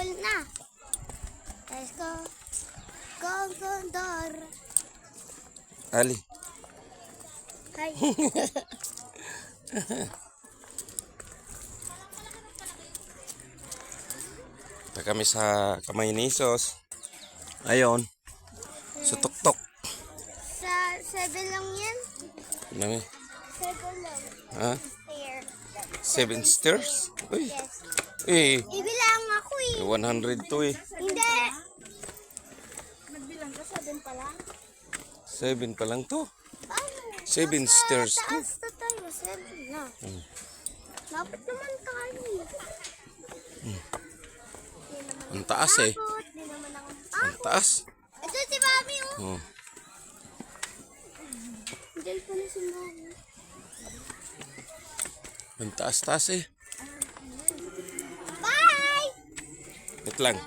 Galit na. Let's go. Go, Condor. Ali. Hi. Punta kami sa Kamay ni Isos. Ayon. Sa tuktok. Sa 7 lang yan. Nami. 7 lang. Ha? Here. 7 stairs? Uy. Yes. Eh. Ibilang ako eh. 100 to eh. Hindi. 7 pa lang to. Ano? 7 stairs to. Taas na tayo. 7 na. Lapit naman tayo. Ang taas eh. Takot. Di naman ako. Ang taas. Ito si Mami oh. Oh. Diyan pa na si Mami. Ang taas-taas eh. Bye! Wait lang.